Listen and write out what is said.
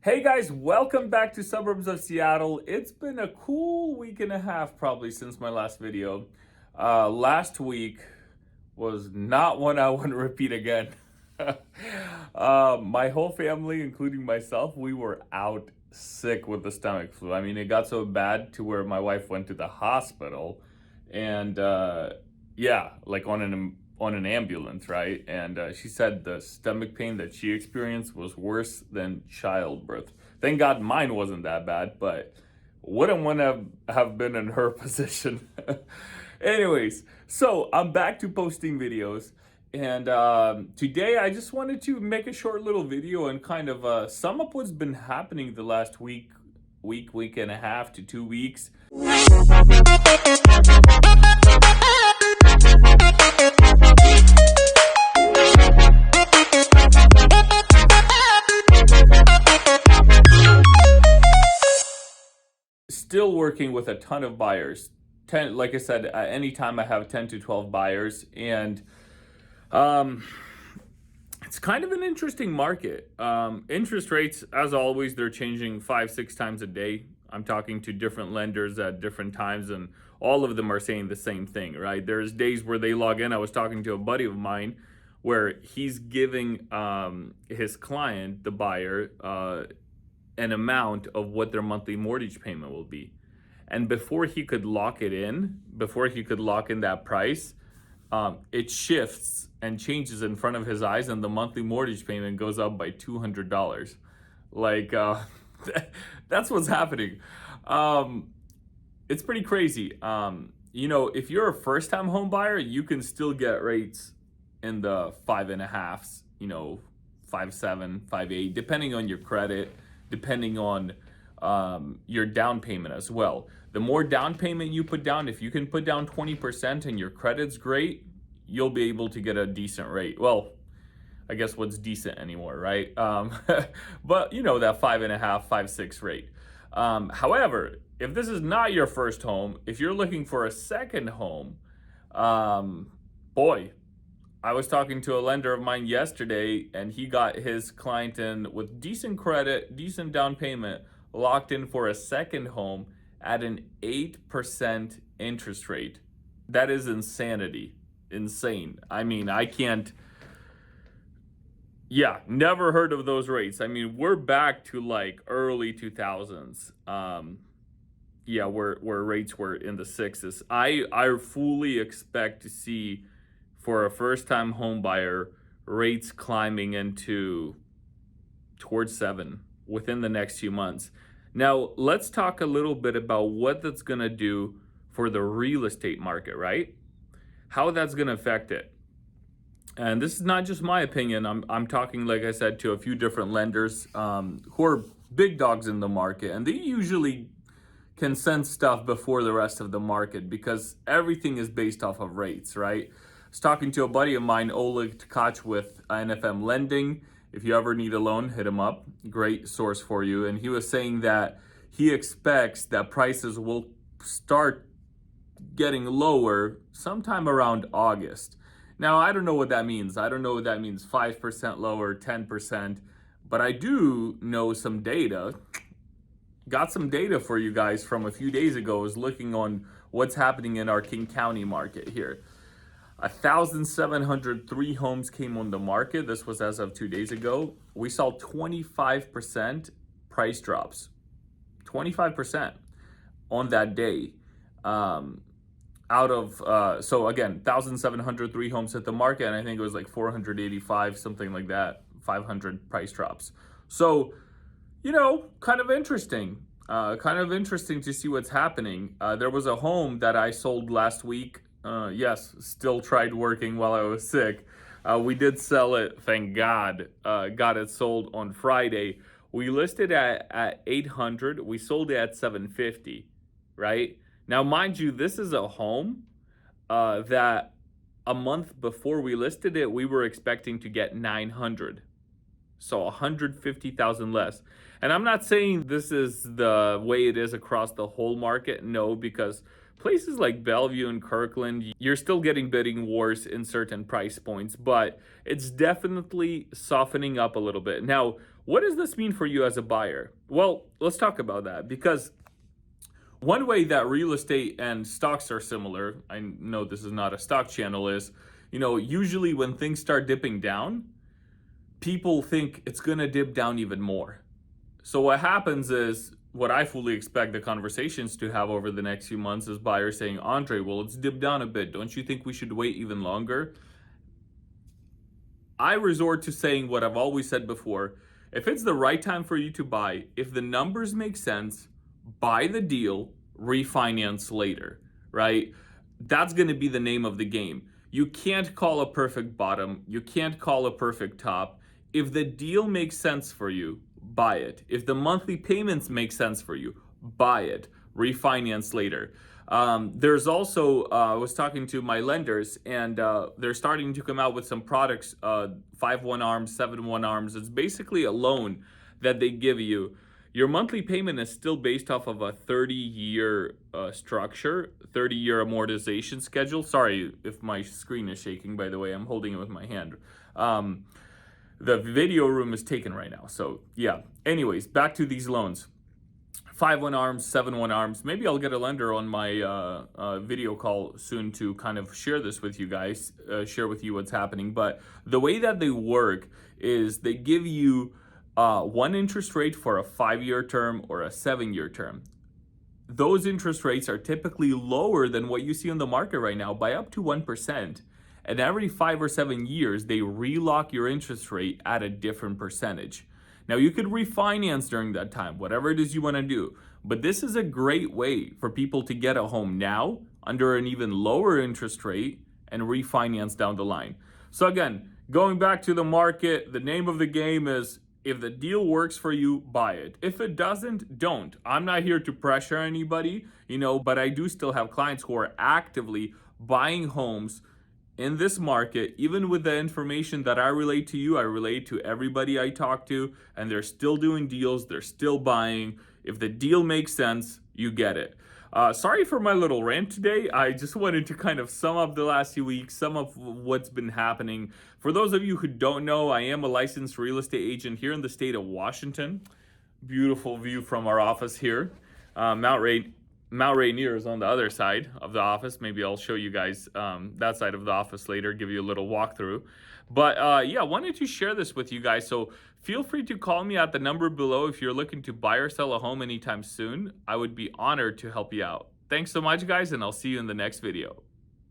Hey guys, welcome back to Suburbs of Seattle. It's been a cool week and a half probably since my last video. Last week was not one I want to repeat again. My whole family, including myself, we were out sick with the stomach flu. I mean, it got so bad to where my wife went to the hospital and yeah, like on an ambulance, right? And she said the stomach pain that she experienced was worse than childbirth. Thank God mine wasn't that bad, but wouldn't want to have been in her position. Anyways, so I'm back to posting videos. And today I just wanted to make a short little video and kind of sum up what's been happening the last week and a half to 2 weeks. Still working with a ton of buyers. Like I said, at any time I have 10 to 12 buyers, and it's kind of an interesting market. Interest rates, as always, they're changing 5-6 times a day. I'm talking to different lenders at different times, and all of them are saying the same thing, right? There's days where they log in. I was talking to a buddy of mine where he's giving his client, the buyer, an amount of what their monthly mortgage payment will be. And before he could lock it in, before he could lock in that price, it shifts and changes in front of his eyes, and the monthly mortgage payment goes up by $200. Like, that's what's happening. It's pretty crazy. If you're a first-time home buyer, you can still get rates in the 5.5s, 5.7, 5.8, depending on your credit, depending on your down payment as well. The more down payment you put down, if you can put down 20% and your credit's great, you'll be able to get a decent rate. Well, I guess what's decent anymore, right? But that 5.5, 5.6 rate. However, if this is not your first home, if you're looking for a second home, boy, I was talking to a lender of mine yesterday, and he got his client in with decent credit, decent down payment, locked in for a second home at an 8% interest rate. That is insanity. Insane. I mean, never heard of those rates. I mean, we're back to like early 2000s. Where rates were in the sixes. I fully expect to see, for a first-time home buyer, rates climbing towards 7 within the next few months. Now, let's talk a little bit about what that's going to do for the real estate market, right? How that's going to affect it. And this is not just my opinion. I'm talking, like I said, to a few different lenders who are big dogs in the market, and they usually can sense stuff before the rest of the market because everything is based off of rates, right? I was talking to a buddy of mine, Oleg Tkach, with NFM Lending. If you ever need a loan, hit him up. Great source for you. And he was saying that he expects that prices will start getting lower sometime around August. Now, I don't know what that means. I don't know what that means, 5% lower, 10%. But I do know some data. Got some data for you guys from a few days ago. I was looking on what's happening in our King County market here. 1,703 homes came on the market. This was as of 2 days ago. We saw 25% price drops. 25% on that day. So again, 1,703 homes hit the market, and I think it was like 485, something like that, 500 price drops. So, kind of interesting. Kind of interesting to see what's happening. There was a home that I sold last week. Yes, still tried working while I was sick. We did sell it, thank God. Got it sold on Friday. We listed at 800. We sold it at 750, right? Now, mind you, this is a home that a month before we listed it, we were expecting to get 900. So 150,000 less. And I'm not saying this is the way it is across the whole market. No, because places like Bellevue and Kirkland, you're still getting bidding wars in certain price points, but it's definitely softening up a little bit. Now, what does this mean for you as a buyer? Well, let's talk about that, because one way that real estate and stocks are similar, I know this is not a stock channel, is, usually when things start dipping down, people think it's going to dip down even more. So what happens is, what I fully expect the conversations to have over the next few months is buyers saying, Andre, well, it's dipped down a bit. Don't you think we should wait even longer? I resort to saying what I've always said before. If it's the right time for you to buy, if the numbers make sense, buy the deal, refinance later, right? That's going to be the name of the game. You can't call a perfect bottom. You can't call a perfect top. If the deal makes sense for you, buy it. If the monthly payments make sense for you, buy it. Refinance later. There's also, I was talking to my lenders, and they're starting to come out with some products, 5/1 ARMs, 7/1 ARMs. It's basically a loan that they give you. Your monthly payment is still based off of a 30-year structure, 30-year amortization schedule. Sorry if my screen is shaking, by the way. I'm holding it with my hand. The video room is taken right now. So yeah, anyways, back to these loans. 5/1 ARMs, 7/1 ARMs. Maybe I'll get a lender on my video call soon to kind of share this with you guys, share with you what's happening. But the way that they work is they give you one interest rate for a 5-year term or a 7-year term. Those interest rates are typically lower than what you see on the market right now by up to 1%. And every 5 or 7 years, they relock your interest rate at a different percentage. Now, you could refinance during that time, whatever it is you want to do. But this is a great way for people to get a home now under an even lower interest rate and refinance down the line. So again, going back to the market, the name of the game is, if the deal works for you, buy it. If it doesn't, don't. I'm not here to pressure anybody, but I do still have clients who are actively buying homes in this market. Even with the information that I relate to you, I relate to everybody I talk to, and they're still doing deals, they're still buying. If the deal makes sense, you get it. Sorry for my little rant today. I just wanted to kind of sum up the last few weeks, some of what's been happening. For those of you who don't know, I am a licensed real estate agent here in the state of Washington. Beautiful view from our office here. Mount Rainier is on the other side of the office. Maybe I'll show you guys that side of the office later, give you a little walkthrough. But yeah, wanted to share this with you guys. So feel free to call me at the number below if you're looking to buy or sell a home anytime soon. I would be honored to help you out. Thanks so much, guys, and I'll see you in the next video.